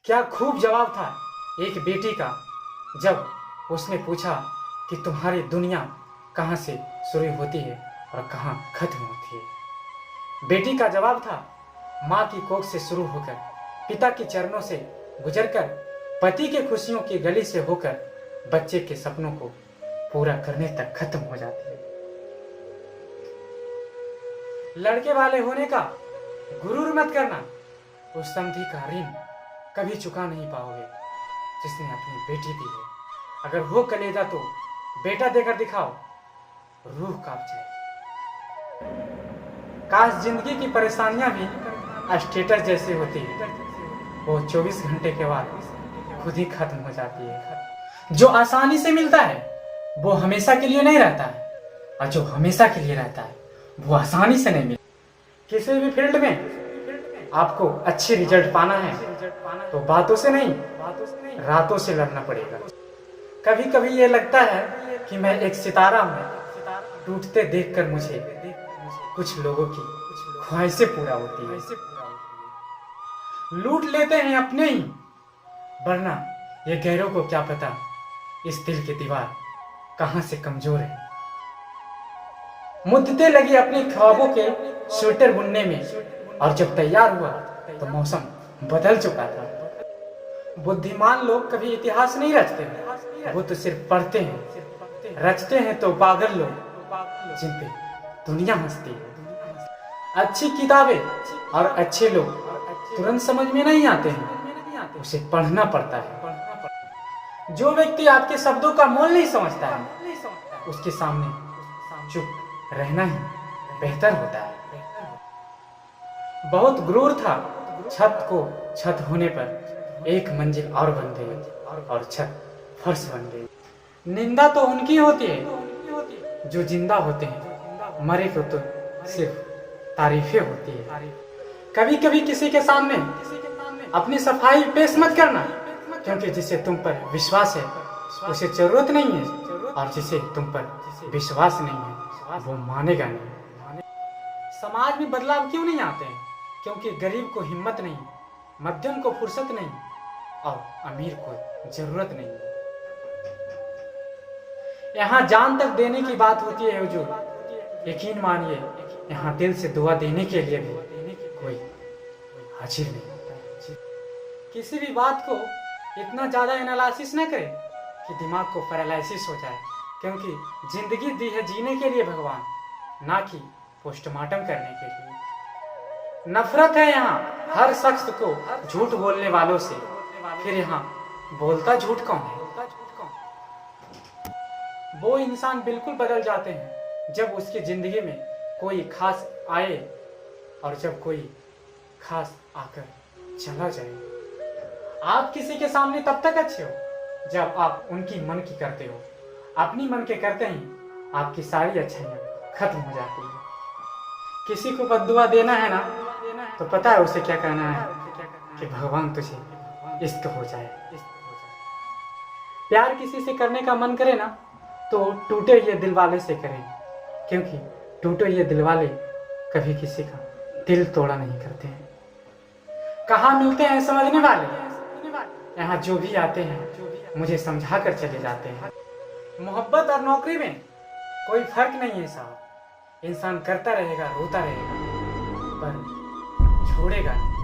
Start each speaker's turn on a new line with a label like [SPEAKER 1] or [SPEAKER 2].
[SPEAKER 1] क्या खूब जवाब था एक बेटी का जब उसने पूछा कि तुम्हारी दुनिया कहाँ से शुरू होती है और कहाँ खत्म होती है। बेटी का जवाब था माँ की कोख से शुरू होकर, पिता के चरणों से गुजरकर, पति के खुशियों की गली से होकर बच्चे के सपनों को पूरा करने तक खत्म हो जाती है। लड़के वाले होने का गुरूर मत करना, उस समधी का ऋण कभी चुका नहीं पाओगे जिसने अपनी बेटी दी है। अगर हो कलेजा तो बेटा देकर दिखाओ, रूह कांप जाएगी। काश जिंदगी की परेशानियां भी स्टेटस जैसी होती है, वो 24 घंटे के बाद खुद ही खत्म हो जाती है। जो आसानी से मिलता है वो हमेशा के लिए नहीं रहता है, और जो हमेशा के लिए रहता है वो आसानी से नहीं मिलता। किसी भी फील्ड में आपको अच्छे रिजल्ट पाना है तो बातों से नहीं, रातों से लड़ना पड़ेगा। कभी कभी ये लगता है कि मैं एक सितारा हूँ, टूटते देखकर मुझे कुछ लोगों की ख्वाहिशें पूरा होती है। लूट लेते हैं अपने ही, वरना ये गैरों को क्या पता इस दिल की दीवार कहां से कमजोर है। मुद्दते लगी अपने ख्वाबों के स्वेटर बुनने में, और जब तैयार हुआ तो मौसम बदल चुका था। बुद्धिमान लोग कभी इतिहास नहीं रचते, वो तो सिर्फ पढ़ते हैं। रचते हैं तो पागल लोग जिन पे दुनिया हंसती है। अच्छी किताबें और अच्छे लोग तुरंत समझ में नहीं आते हैं, उसे पढ़ना पड़ता है। जो व्यक्ति आपके शब्दों का मोल नहीं समझता है, उसके सामने चुप रहना ही बेहतर होता है। बहुत गुरूर था छत को छत होने पर, एक मंजिल और बन गई और छत फर्श बन गई। निंदा तो उनकी होती है जो जिंदा होते हैं, मरे को तो सिर्फ तारीफें होती है। कभी कभी किसी के सामने अपनी सफाई पेश मत करना, क्योंकि जिसे तुम पर विश्वास है उसे जरूरत नहीं है, और जिसे तुम पर विश्वास नहीं है वो मानेगा नहीं। समाज में बदलाव क्यों नहीं आते हैं? क्योंकि गरीब को हिम्मत नहीं, मध्यम को फुर्सत नहीं, और अमीर को जरूरत नहीं। यहाँ जान तक देने की बात होती है हुजूर, यकीन मानिए यहाँ दिल से दुआ देने के लिए भी कोई हाजिर नहीं। किसी भी बात को इतना ज्यादा एनालिसिस न करें कि दिमाग को पैरालिसिस हो जाए, क्योंकि जिंदगी दी है जीने के लिए भगवान, ना कि पोस्टमार्टम करने के लिए। नफरत है यहाँ हर शख्स को झूठ बोलने वालों से, फिर यहाँ बोलता झूठ कौन है? वो इंसान बिल्कुल बदल जाते हैं जब उसकी जिंदगी में कोई खास आए, और जब कोई खास आकर चला जाए। आप किसी के सामने तब तक अच्छे हो जब आप उनकी मन की करते हो, अपनी मन के करते ही आपकी सारी अच्छाइयाँ खत्म हो जाती है। किसी को बद्दुआ देना है ना, तो पता है उसे क्या कहना है कि भगवान तुझे इश्क हो जाए। प्यार किसी से करने का मन करे ना, तो टूटे हुए दिल वाले से करें, क्योंकि टूटे हुए दिल वाले कभी किसी का दिल तोड़ा नहीं करते हैं। कहाँ मिलते हैं समझने वाले, यहाँ जो भी आते हैं मुझे समझा कर चले जाते हैं। मोहब्बत और नौकरी में कोई फर्क नहीं है साहब, इंसान करता रहेगा, रोता रहेगा, पर छोड़ेगा नहीं।